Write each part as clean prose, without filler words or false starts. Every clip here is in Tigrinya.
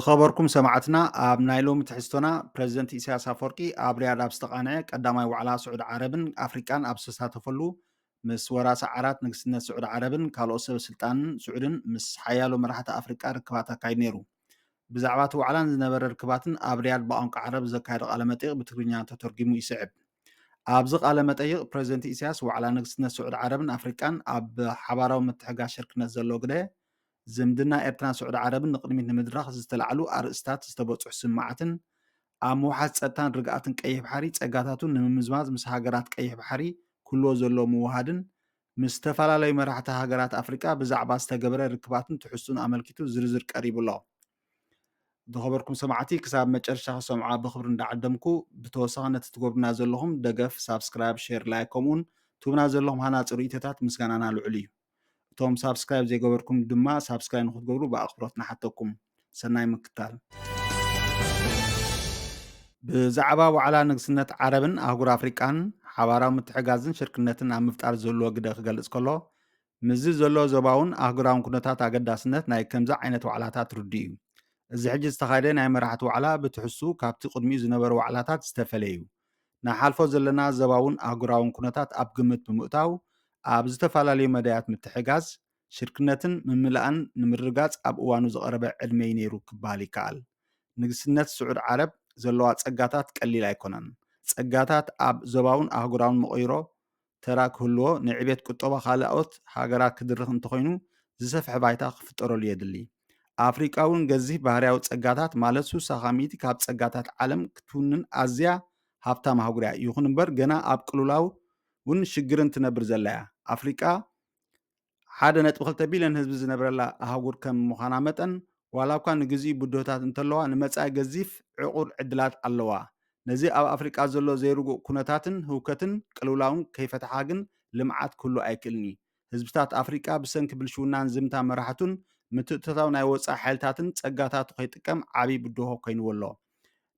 ብኸበርኩም ሰማዕትና ኣብ ናይ ሎሚ ትሕዝቶና ፕረዚደንት ኢሳያስ ኣፈወርቂ ኣብ ሪያድ ኣብ ዝተቃንዐ ቀዳማይ ዋዕላ ስዑድ ዓረብን ኣፍሪቃን ኣብ ዝተሳተፈሉ ምስ ወራሲ ዓራት ንግስነት ስዑድ ዓረብን ካልኦት ሰብ ስልጣንን ስዑድን ምስ ሓያሎ መራሕቲ ኣፍሪቃ ርክባት ኣካይድ ነይሩ። ብዛዕባ እቲ ዋዕላን ዝነበረ ርክባትን ኣብ ሪያድ ብቋንቋ ዓረብ ዘካየደ ቃለ መጠይቅ ብትግርኛ ተተርጊሙ ይስዕብ። ኣብዚ ቃለ መጠይቅ ፕረዚደንት ኢሳያስ ዋዕላ ንግስነት ስዑድ ዓረብን ኣፍሪቃን ኣብ ሓባራዊ ምትሕግጋዝ ሽርክነት ዘለዎ ግደ ዝምድና ኤርትራን ስዑድ ዓረብን ንቅድሚት ንምድራኽ ዝተላዕሉ ኣርእስታት ዝተበፅሑ ስምዓትን ኣብ ምውሓዝ ፀጥታን ርግኣትን ቀይሕ ባሕሪ ፀጋታቱን ንምምዝማዝ ምስ ሃገራት ቀይሕ ባሕሪ ክህልዎ ዘሎ ምውሃድን ምስ ዝተፈላለዩ መራሕቲ ሃገራት ኣፍሪቃ ብዛዕባ ዝተገበረ ርክባትን ትሕዝቶን ኣመልኪቱ ዝርዝር ቀሪቡሎ። ዝኸበርኩም ሰማዕቲ ክሳብ መጨረሻ ክሰምዖ ብክብሪ እንዳዓደምኩ ብተወሳኺ ነቲ ትገብሩና ዘለኹም ደገፍ ሳብስክራይብ ሼር ላይክ ከምኡውን ትብና ዘለኹም ሃናፂ ርእቶታት ምስጋናና ልዑል እዩ። እቶም ሳብስክራይብ ዘይገበርኩም ድማ ሳብስክራይብ ንክትገብሩ ብኣኽብሮት ንሓተኩም። ሰናይ ምክታል። ብዛዕባ ዋዕላ ንግስነት ዓረብን ኣህጉር ኣፍሪቃን ሓባራዊ ምትሕጋዝን ሽርክነትን ኣብ ምፍጣር ዘለዎ ግደ ክገልጽ ከሎ ምዝ ዘሎ ዞባውን ኣህጉራውን ኩነታት ኣገዳስነት ናይ ከምዚ ዓይነት ዋዕላታት ርድኡ እዩ። እዚ ሕጂ ዝተኻየደ ናይ መራሕቲ ዋዕላ ብትሕሱ ካብቲ ቅድሚኡ ዝነበሩ ዋዕላታት ዝተፈለየ እዩ። ናሓልፎ ዘለና ዞባውን ኣህጉራውን ኩነታት ኣብ ግምት ብምእታው ኣብ ዝተፈላለዩ መዳያት ምትሕጋዝ ሽርክነትን ምምላእን ንምርጋፅ ኣብ እዋኑ ዝቐረበ ዕድመ ነይሩ ክበሃል ይከኣል። ንግስነት ስዑድ ዓረብ ዘለዋ ፀጋታት ቀሊል ኣይኮነን። ፀጋታት ኣብ ዞባውን ኣህጉራውን መቐይሮ ተራ ክህልዎ ንዕቤት ቁጠባ ካልኦት ሃገራት ክድርኽ እንተኮይኑ ዝሰፍሐ ባይታ ክፍጠረሉ የድሊ። ኣፍሪቃውን ገዚፍ ባህርያዊ ፀጋታት ማለት 60% ካብ ፀጋታት ዓለም ክትውንን ኣዝያ ሃብታም ኣህጉር እያ። ይኹን እምበር ገና ኣብ ቅልውላው እውን ሽግርን ትነብር ዘላ እያ። ኣፍሪቃ 1.2 ቢልዮን ህዝቢ ዝነብረላ ኣህጉር ከም ምዃና መጠን ዋላ እኳ ንግዚኡ ብድሆታት እንተለዋ ንመጻኢ ገዚፍ ዕቑር ዕድላት ኣለዋ። ነዚ ኣብ ኣፍሪቃ ዘሎ ዘይርጉእ ኩነታትን ህውከትን ቅልውላውን ከይፈትሓ ግን ልምዓት ክህሉ ኣይክእልኒ። ህዝብታት ኣፍሪቃ ብሰንኪ ብልሽውናን ዝምታ መራሕቱን ምትእትታው ናይ ወፃኢ ሓይልታትን ፀጋታቱ ከይጥቀም ዓብይ ብድሆ ኮይኑዎ ኣሎ።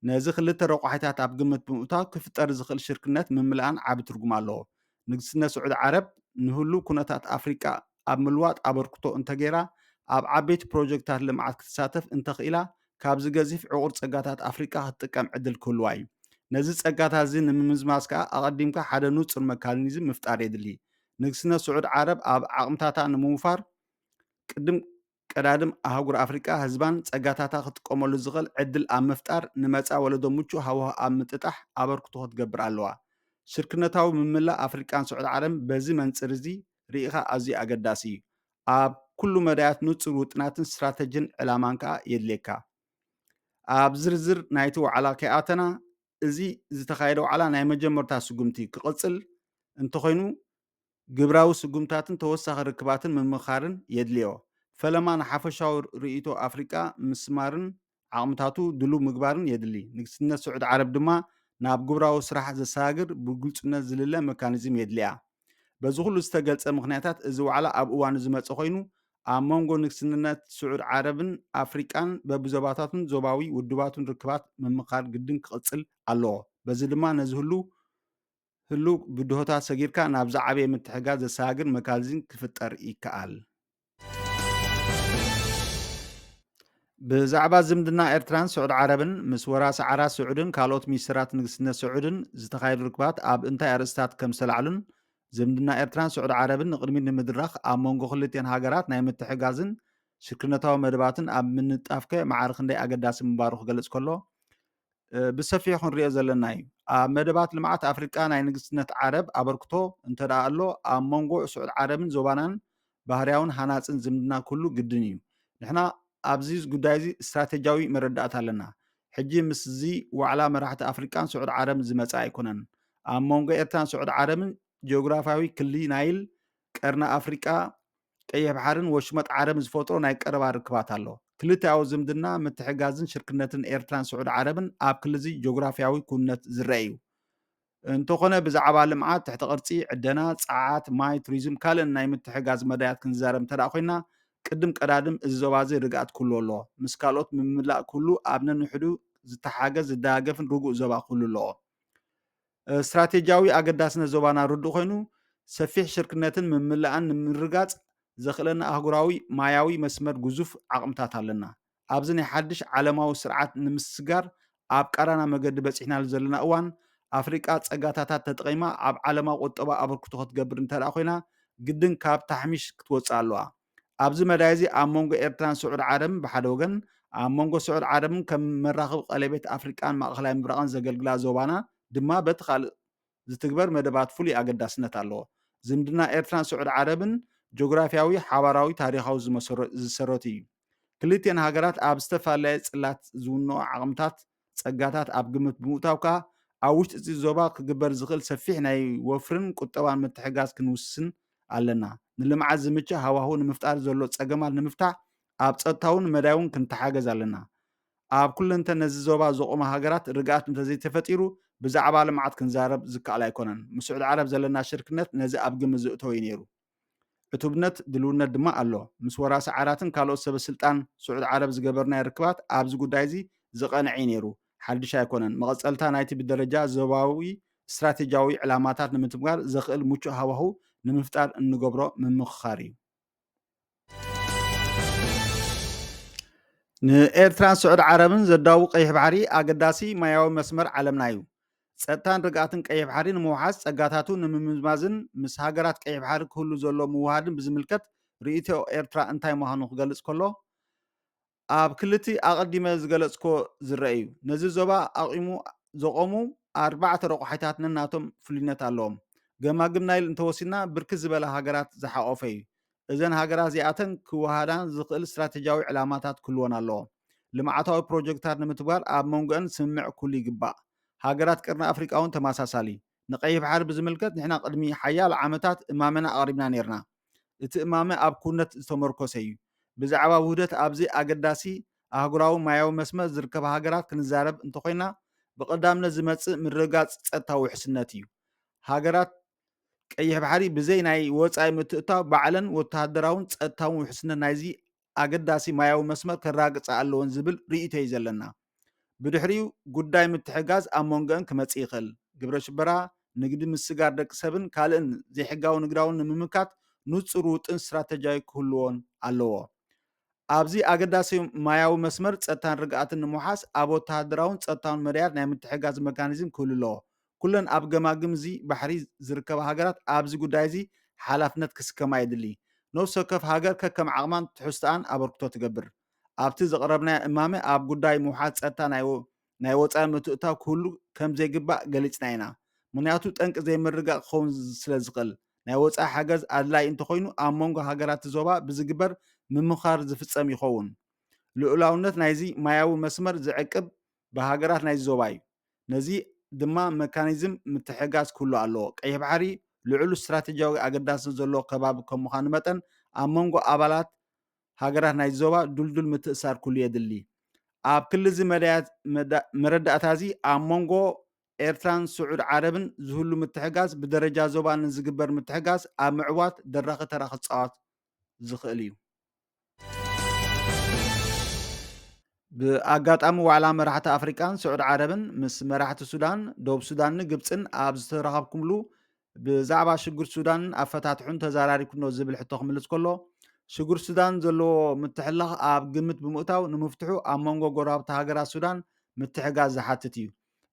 ነዚ ክልተ ረቑሒታት ኣብ ግምት ብምእታው ክፍጠር ዝኽእል ሽርክነት ምምላእን ዓቢ ትርጉም ኣለዎ። ንግስነት ስዑድ ዓረብ ንህሉ ኩነታት ኣፍሪቃ ኣብ ምልዋጥ ኣበርክቶ እንተገይራ ኣብ ዓበይቲ ፕሮጀክታት ልምዓት ክትሳተፍ እንተኽኢላ ካብዚ ገዚፍ ዕቑር ፀጋታት ኣፍሪቃ ክትጥቀም ዕድል ክህልዋ እዩ። ነዚ ፀጋታት እዚ ንምምዝማዝ ከዓ ኣቐዲምካ ሓደ ንፁር መካኒዝም ምፍጣር የድሊ። ንግስነት ስዑድ ዓረብ ኣብ ዓቕምታታ ንምውፋር ቅድም ቀዳድም ኣህጉር ኣፍሪቃ ህዝባን ፀጋታታ ክትጥቀመሉ ዝኽእል ዕድል ኣብ ምፍጣር ንመፃ ወለዶ ምቹእ ሃዋህው ኣብ ምጥጣሕ ኣበርክቶ ክትገብር ኣለዋ። ሽርክነታዊ ምምላእ ኣፍሪቃን ስዑድ ዓረብን በዚ መንፅር እዚ ርኢኻ ኣዝዩ ኣገዳሲ እዩ። ኣብ ኩሉ መዳያት ንፁር ውጥናትን ስትራተጅን ዕላማን ከዓ የድልየካ። ኣብ ዝርዝር ናይቲ ዋዕላ ከይኣተና እዚ ዝተኻየደ ዋዕላ ናይ መጀመርታ ስጉምቲ ክቕፅል እንተኮይኑ ግብራዊ ስጉምታትን ተወሳኺ ርክባትን ምምኻርን የድልዮ። ፈለማ ንሓፈሻዊ ርእይቶ ኣፍሪቃ ምስማርን ዓቕምታቱ ድሉው ምግባርን የድሊ። ንግስነት ስዑድ ዓረብ ድማ ናብ ግብራዊ ስራሕ ዘሰጋግር ብግልፅነት ዝልለ መካኒዝም የድልያ። በዚ ኩሉ ዝተገልፀ ምክንያታት እዚ ዋዕላ ኣብ እዋኑ ዝመፀ ኮይኑ ኣብ መንጎ ንግስነት ስዑድ ዓረብን ኣፍሪቃን በብዞባታትን ዞባዊ ውድባትን ርክባት ምምኻር ግድን ክቕፅል ኣለዎ። በዚ ድማ ነዚ ህሉ ብድሆታት ሰጊርካ ናብ ዝዓበየ ምትሕጋዝ ዘሰጋግር መካኒዝም ክፍጠር ይከኣል። ብዛዕባ ዝምድና ኤርትራን ስዑድ ዓረብን ምስ ወራሲ ዓራት ስዑድን ካልኦት ሚኒስትራት ንግስነት ስዑድን ዝተኻየዱ ርክባት ኣብ እንታይ ኣርእስታት ከም ዝተላዕሉን ዝምድና ኤርትራን ስዑድ ዓረብን ንቅድሚት ንምድራኽ ኣብ መንጎ ክልቲአን ሃገራት ናይ ምትሕጋዝን ሽርክነታዊ መደባትን ኣብ ምንጣፍከ ማዕረ ክንደይ ኣገዳሲ ምንባሩ ክገልፅ ከሎ ብሰፊሑ ክንሪኦ ዘለና እዩ። ኣብ መደባት ልምዓት ኣፍሪቃ ናይ ንግስነት ዓረብ ኣበርክቶ እንተደኣ ኣሎ ኣብ መንጎ ስዑድ ዓረብን ዞባናን ባህርያውን ሃናፅን ዝምድና ኩሉ ግድን እዩ። ንሕና ኣብዚ ጉዳይ እዚ ስትራቴጂያዊ መረዳእታ ኣለና። ሕጂ ምስ እዚ ዋዕላ መራሕቲ ኣፍሪቃን ስዑድ ዓረብን ዝመፀ ኣይኮነን። ኣብ መንጎ ኤርትራን ስዑድ ዓረብን ጂኦግራፋዊ ክልሊ ናይል ቀርና ኣፍሪቃ ቀይሕ ባሕርን ወሽመጥ ዓረብን ዝፈጥሮ ናይ ቀረባ ርክባት ኣሎ። ክልቲኣዊ ዝምድና ምትሕጋዝን ሽርክነትን ኤርትራን ስዑድ ዓረብን ኣብ ክልዚ ጂኦግራፊያዊ ኩነት ዝረአ እዩ። እንተኾነ ብዛዕባ ልምዓት ትሕቲ ቅርፂ ዕደና ፀዓት ማይ ቱሪዝም ካልእን ናይ ምትሕጋዝ መዳያት ክንዛረብ እንተደኣ ኮይና ቅድም ቀዳድም እዚ ዞባ እዚ ርግኣት ክህሉ ኣለዎ። ምስ ካልኦት ምምላእ ኩሉ ኣብ ነንሕዱ ዝተሓገዝ ዝደጋገፍን ርጉእ ዞባ ክህሉ ኣለዎ። ስትራቴጂያዊ ኣገዳስነት ዞባና ርዱእ ኮይኑ ሰፊሕ ሽርክነትን ምምላእን ንምርጋፅ ዘኽእለና ኣህጉራዊ ማያዊ መስመር ግዙፍ ዓቕምታት ኣለና። ኣብዚ ናይ ሓድሽ ዓለማዊ ስርዓት ንምስጋር ኣብ ቀረና መገዲ በፂሕናሉ ዘለና እዋን ኣፍሪቃ ፀጋታታት ተጠቒማ ኣብ ዓለማዊ ቁጠባ ኣበርክቶ ክትገብር እንተደኣ ኮይና ግድን ካብ ታሕሚሽ ክትወፅእ ኣለዋ። ኣብዚ መዳይ እዚ ኣብ መንጎ ኤርትራን ስዑድ ዓረብን ብሓደ ወገን ኣብ መንጎ ስዑድ ዓረብን ከም መራኸቢ ቀለቤት ኣፍሪቃን ማእኸላይ ምብራቕን ዘገልግላ ዞባና ድማ በቲ ካልእ ዝትግበር መደባት ፍሉይ ኣገዳስነት ኣለዎ። ዝምድና ኤርትራን ስዑድ ዓረብን ጂኦግራፍያዊ ሓባራዊ ታሪኻዊ ዝሰረቱ እዩ። ክልቲአን ሃገራት ኣብ ዝተፈላለየ ጽላት ዝውንኦ ዓቕምታት ፀጋታት ኣብ ግምት ብምእታው ከዓ ኣብ ውሽጢ እዚ ዞባ ክግበር ዝኽእል ሰፊሕ ናይ ወፍርን ቁጠባን ምትሕጋዝ ክንውስን ኣለና። ንልምዓት ዝምችእ ሃዋህው ንምፍጣር ዘሎ ፀገማት ንምፍታሕ ኣብ ፀጥታውን መዳይውን ክንተሓገዝ ኣለና። ኣብ ኩለንተን ነዚ ዞባ ዘቆማ ሃገራት ርግኣት እንተዘይተፈጢሩ ብዛዕባ ልምዓት ክንዛረብ ዝከኣል ኣይኮነን። ምስ ስዑድ ዓረብ ዘለና ሽርክነት ነዚ ኣብ ግምት ዝእተወ እዩ ነይሩ። ዕቱብነት ድልውነት ድማ ኣሎ። ምስ ወራሲ ዓራትን ካልኦት ሰበስልጣን ስዑድ ዓረብ ዝገበርናዮ ርክባት ኣብዚ ጉዳይ እዚ ዝቐንዐ እዩ ነይሩ። ሓድሽ ኣይኮነን። መቐፀልታ ናይቲ ብደረጃ ዞባዊ ስትራቴጂያዊ ዕላማታት ንምትግባር ዘኽእል ምቹእ ሃዋህው ንምፍጣር እንገብሮ ምምኽኻር እዩ። ንኤርትራን ስዑድ ዓረብን ዘዳውቕ ቀይሕ ባሕሪ ኣገዳሲ ማያዊ መስመር ዓለምና እዩ። ፀጥታን ርግኣትን ቀይሕ ባሕሪ ንምውሓዝ ፀጋታቱ ንምምዝማዝን ምስ ሃገራት ቀይሕ ባሕሪ ክህሉ ዘሎ ምውሃድን ብዝምልከት ርእይቶ ኤርትራ እንታይ ምዃኑ ክገልፅ ከሎ ኣብ ክልቲ ኣቐዲመ ዝገለፅኮ ዝርአ እዩ። ነዚ ዞባ ኣቂሙ ዘቆሙ 4 ረቑሒታት ነናቶም ፍሉይነት ኣለዎም። ገማግም ናይል እንተወሲድና ብርክት ዝበለ ሃገራት ዝሓቆፈ እዩ። እዘን ሃገራት እዚኣተን ክወሃዳን ዝኽእል ስትራቴጂያዊ ዕላማታት ክህልወን ኣለዎ። ልምዓታዊ ፕሮጀክትታት ንምትግባር ኣብ መንጎአን ስምምዕ ክህሉ ይግባእ። ሃገራት ቀርኒ ኣፍሪቃ እውን ተመሳሳሊ። ንቀይሕ ባሕሪ ብዝምልከት ንሕና ቅድሚ ሓያሎ ዓመታት እማመና ኣቕሪብና ነርና። እቲ እማመ ኣብ ኩነት ዝተመርኮሰ እዩ። ብዛዕባ ውህደት ኣብዚ ኣገዳሲ ኣህጉራዊ ማያዊ መስመር ዝርከባ ሃገራት ክንዛረብ እንተኮይና ብቀዳምነት ዝመፅእ ምርግጋፅ ፀጥታዊ ውሕስነት እዩ። ሃገራት ቀይሕ ባሕሪ ብዘይ ናይ ወፃኢ ምትእታው ባዕለን ወተሃደራውን ፀጥታውን ውሕስነት ናይዚ ኣገዳሲ ማያዊ መስመር ከራግፃ ኣለወን ዝብል ርእይቶ እዩ ዘለና። ብድሕሪኡ ጉዳይ ምትሕጋዝ ኣብ መንጎአን ክመፅእ ይኽእል። ግብረ ሽበራ ንግዲ ምስጋር ደቂ ሰብን ካልእን ዘይሕጋዊ ንግዳውን ንምምካት ንፁር ውጥን ስትራቴጂያዊ ክህልዎን ኣለዎ። ኣብዚ ኣገዳሲ ማያዊ መስመር ፀጥታን ርግኣትን ንምውሓስ ኣብ ወተሃደራውን ፀጥታውን መድያት ናይ ምትሕጋዝ መካኒዝም ክህሉ ኣለዎ። ኩለን ኣብ ገማግም እዚ ባሕሪ ዝርከባ ሃገራት ኣብዚ ጉዳይ እዚ ሓላፍነት ክስከማ የድሊ። ነፍሲ ወከፍ ሃገር ከከም ዓቕማን ትሕዝቶኣን ኣበርክቶ ትገብር። ኣብቲ ዘቕረብናዮ እማመ ኣብ ጉዳይ ምውሓድ ፀጥታ ናይ ወፃኢ ምትእታው ክህሉ ከም ዘይግባእ ገሊፅና ኢና። ምክንያቱ ጠንቂ ዘይምርጋቕ ክኸውን ስለ ዝኽእል ናይ ወፃኢ ሓገዝ ኣድላይ እንተኮይኑ ኣብ መንጎ ሃገራት ዞባ ብዝግበር ምምኻር ዝፍፀም ይኸውን። ልኡላውነት ናይዚ ማያዊ መስመር ዝዕቅብ ብሃገራት ናይዚ ዞባ እዩ። ነዚ ድማ መካኒዝም ምትሕጋዝ ክህሉ ኣለዎ። ቀይሕ ባሕሪ ልዑል ስትራቴጂያዊ ኣገዳሲ ዘለዎ ከባቢ ከም ምዃኑ መጠን ኣብ መንጎ ኣባላት ሃገራት ናይዚ ዞባ ዱልዱል ምትእሳር ክህሉ የድሊ። ኣብ ክልል እዚ መረዳእታ እዚ ኣብ መንጎ ኤርትራን ስዑድ ዓረብን ዝህሉ ምትሕጋዝ ብደረጃ ዞባ ንዝግበር ምትሕጋዝ ኣብ ምዕዋት ደራኺ ተራ ክፃወት ዝኽእል እዩ። ብኣጋጣሚ ዋዕላ መራሕቲ ኣፍሪቃን ስዑድ ዓረብን ምስ መራሕቲ ሱዳን ደቡብ ሱዳንን ግብፅን ኣብ ዝተረኸብኩምሉ ብዛዕባ ሽግር ሱዳንን ኣፈታትሑን ተዘራሪብኩኖ ዝብል ሕቶ ክምልስ ከሎ ሽግር ሱዳን ዘለዎ ምትሕልላኽ ኣብ ግምት ብምእታው ንምፍትሑ ኣብ መንጎ ጎረባብቲ ሃገራት ሱዳን ምትሕጋዝ ዝሓትት እዩ።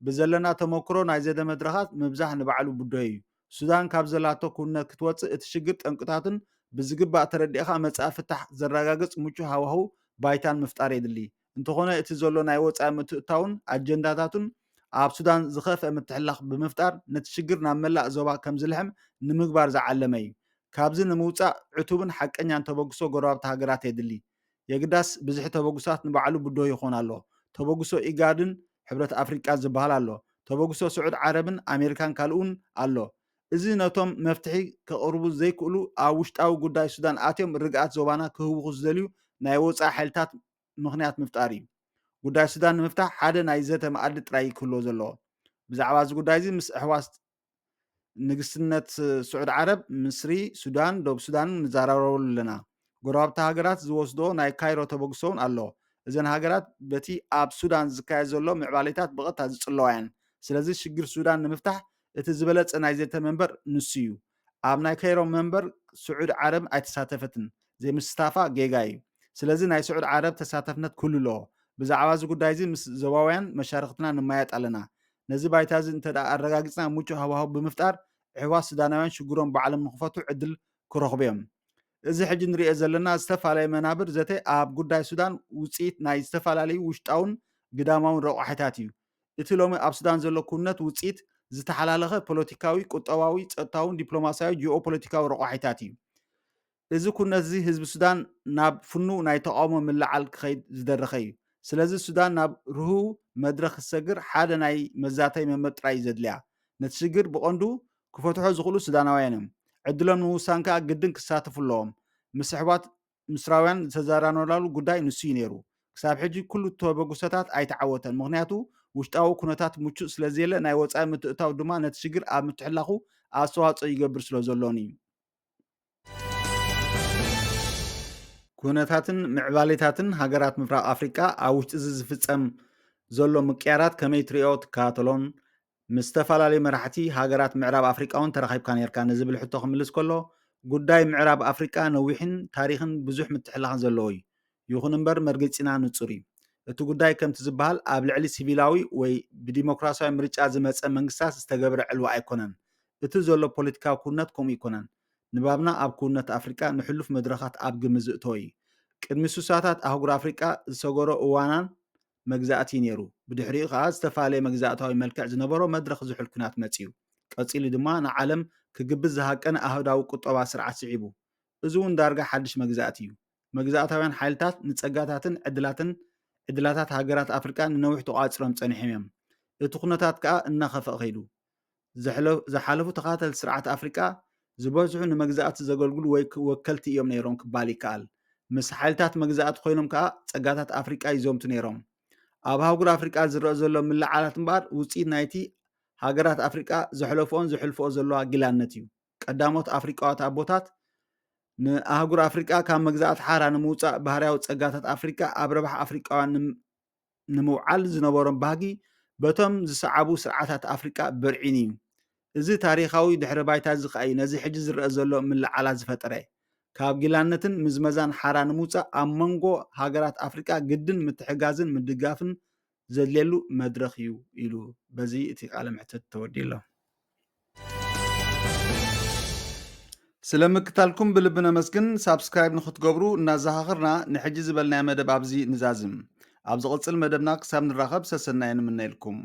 ብዘለና ተመክሮ ናይ ዘደ መድረኻት ምብዛሕ ንባዕሉ ብድሆ እዩ። ሱዳን ካብ ዘላቶ ኩነት ክትወፅእ እቲ ሽግር ጠንቅታትን ብዝግባእ ተረዲእኻ መፃኢ ፍታሕ ዘረጋግፅ ምቹው ሃዋህው ባይታን ምፍጣር የድሊ። እንተኾነ እቲ ዘሎ ናይ ወፃኢ ምትእታውን ኣጀንዳታቱን ኣብ ሱዳን ዝኸፍአ ምትሕልላኽ ብምፍጣር ነቲ ሽግር ናብ መላእ ዞባ ከም ዝልሕም ንምግባር ዝዓለመ እዩ። ካብዚ ንምውፃእ ዕቱብን ሓቀኛን ተበግሶ ጎረባብቲ ሃገራት የድሊ። የግዳስ ብዙሕ ተበግሶታት ንባዕሉ ብድሆ ይኾን ኣሎ። ተበግሶ ኢጋድን ሕብረት ኣፍሪቃን ዝበሃል ኣሎ። ተበግሶ ስዑድ ዓረብን ኣሜሪካን ካልኡን ኣሎ። እዚ ነቶም መፍትሒ ከቕርቡ ዘይክእሉ ኣብ ውሽጣዊ ጉዳይ ሱዳን ኣትዮም ርግኣት ዞባና ክህውኹ ዝደልዩ ናይ ወፃኢ ሓይልታት ምክንያት ምፍጣር እዩ። ጉዳይ ሱዳን ንምፍታሕ ሓደ ናይ ዘተ መኣዲ ጥራይ ክህልዎ ዘለዎ። ብዛዕባ እዚ ጉዳይ እዚ ምስ ኣሕዋት ንግስትነት ስዑድ ዓረብ ምስሪ፣ ሱዳን፣ ደቡብ ሱዳንን ንዘራረበሉ ኣለና። ጎረባብቲ ሃገራት ዝወስዶ ናይ ካይሮ ተበግሶ እውን ኣሎ። እዘን ሃገራት በቲ ኣብ ሱዳን ዝካየድ ዘሎ ምዕባለታት ብቐጥታ ዝፅለዋ እየን። ስለዚ ሽግር ሱዳን ንምፍታሕ እቲ ዝበለፀ ናይ ዘተ መንበር ንሱ እዩ። ኣብ ናይ ካይሮ መንበር ስዑድ ዓረብ ኣይተሳተፈትን። ዘይምስታፋ ጌጋ እዩ። ስለዚ ናይ ስዑድ ዓረብ ተሳታፍነት ኩሉ ኣለዎ ብዛዕባ እዚ ጉዳይ እዚ ምስ ዞባውያን መሻርክትና ንማየጥ ኣለና ነዚ ባይታ እዚ እንተ ኣረጋጊፅና ምቹእ ሃዋህው ብምፍጣር ኣሕዋት ሱዳናውያን ሽግሮም ባዕሎም ንክፈቱ ዕድል ክረኽቡ እዮም እዚ ሕጂ ንሪኦ ዘለና ዝተፈላለየ መናብር ዘተ ኣብ ጉዳይ ሱዳን ውፅኢት ናይ ዝተፈላለዩ ውሽጣውን ግዳማውን ረቑሒታት እዩ እቲ ሎሚ ኣብ ሱዳን ዘሎ ኩነት ውፅኢት ዝተሓላለኸ ፖለቲካዊ ቁጠባዊ ፀጥታውን ዲፕሎማስያዊ ጂኦ ፖለቲካዊ ረቑሒታት እዩ እዚ ኩነት እዚ ህዝቢ ሱዳን ናብ ፍኑው ናይ ተቃውሞ ምልዓል ክኸይድ ዝደረኸ እዩ ስለዚ ሱዳን ናብ ርህው መድረክ ክሰግር ሓደ ናይ መዛተይ መመጥ ጥራይ እዩ ዘድልያ ነቲ ሽግር ብቐንዱ ክፈትሖ ዝኽእሉ ሱዳናውያን እዮም ዕድሎም ንምውሳን ከዓ ግድን ክሳተፉ ኣለዎም ምስ ኣሕዋት ምስራውያን ዝተዘራረበሉ ጉዳይ ንሱ እዩ ነይሩ ክሳብ ሕጂ ኩሉ ተበጉሰታት ኣይተዓወተን ምክንያቱ ውሽጣዊ ኩነታት ምቹእ ስለዘየለ ናይ ወፃኢ ምትእታው ድማ ነቲ ሽግር ኣብ ምትሕላኹ ኣስተዋፅኦ ይገብር ስለ ዘሎን እዩ ኩነታትን ምዕባሌታትን ሃገራት ምብራቅ ኣፍሪቃ ኣብ ውሽጢ እዚ ዝፍፀም ዘሎ ምቅያራት ከመይ ትሪኦ ትከታተሎን ምስ ዝተፈላለዩ መራሕቲ ሃገራት ምዕራብ ኣፍሪቃ እውን ተራኺብካ ነርካ ንዝብል ሕቶ ክምልስ ከሎ ጉዳይ ምዕራብ ኣፍሪቃ ነዊሕን ታሪክን ብዙሕ ምትሕልላኽን ዘለዎ እዩ ይኹን እምበር መርገፂና ንፁር እዩ እቲ ጉዳይ ከምቲ ዝበሃል ኣብ ልዕሊ ሲቪላዊ ወይ ብዲሞክራሲያዊ ምርጫ ዝመፀ መንግስታት ዝተገብረ ዕልዋ ኣይኮነን እቲ ዘሎ ፖለቲካዊ ኩነት ከምኡ ይኮነን ንባብና ኣብ ኩነት ኣፍሪቃ ንሕሉፍ መድረኻት ኣብ ግምት ዝእተወ እዩ ቅድሚ ሱሳታት ኣህጉር ኣፍሪቃ ዝሰገሮ እዋናን መግዛእቲ ነይሩ ብድሕሪኡ ከዓ ዝተፈላለየ መግዛእታዊ መልክዕ ዝነበሮ መድረክ ዝሑል ኩናት መፅዩ ቀፂሉ ድማ ንዓለም ክግብዝ ዝሃቀነ ኣህዳዊ ቁጠባ ስርዓት ስዒቡ እዚ እውን ዳርጋ ሓድሽ መግዛእቲ እዩ መግዛእታውያን ሓይልታት ንፀጋታትን ዕድላታት ሃገራት ኣፍሪቃ ንነዊሕ ተቋፂሮም ፀኒሖም እዮም እቲ ኩነታት ከዓ እናኸፍአ ከይዱ ዝሓለፉ ተኸታተልቲ ስርዓት ኣፍሪቃ ዝበዝሑ ንመግዛእቲ ዘገልግሉ ወይ ወከልቲ እዮም ነይሮም ክባል ይከኣል ምስ ሓይልታት መግዛእቲ ኮይኖም ከዓ ፀጋታት ኣፍሪቃ ይዘምቱ ነይሮም ኣብ ሃገር ኣፍሪቃ ዝረአ ዘሎ ምልዓላት እምበር ውፅኢት ናይቲ ሃገራት ኣፍሪቃ ዘሕለፎን ዘሕልፎኦ ዘለዋ ግላነት እዩ ቀዳሞት ኣፍሪቃዋት ኣቦታት ንኣህጉር ኣፍሪቃ ካብ መግዛእቲ ሓራ ንምውፃእ ባህርያዊ ፀጋታት ኣፍሪቃ ኣብ ረባሕ ኣፍሪቃውያን ንምውዓል ዝነበሮም ባህጊ በቶም ዝሰዓቡ ስርዓታት ኣፍሪቃ በርዒን እዩ እዚ ታሪካዊ ድሕረ ባይታ እዚ ከዓ እዩ ነዚ ሕጂ ዝረአ ዘሎ ምልዓላት ዝፈጠረ ካብ ጊላነትን ምዝመዛን ሓራ ንምውፃእ ኣብ መንጎ ሃገራት ኣፍሪቃ ግድን ምትሕጋዝን ምድጋፍን ዘድልየሉ መድረክ እዩ ኢሉ በዚ እቲ ቃለ ምሕተት ተወዲኡ ኣሎ ስለምክታልኩም ብልቢ ነመስግን ሳብስክራይብ ንክትገብሩ እናዘኻኽርና ንሕጂ ዝበልናዮ መደብ ኣብዚ ንዛዝም ኣብ ዝቕፅል መደብና ክሳብ ንራኸብ ሰሰናየ ንምነየልኩም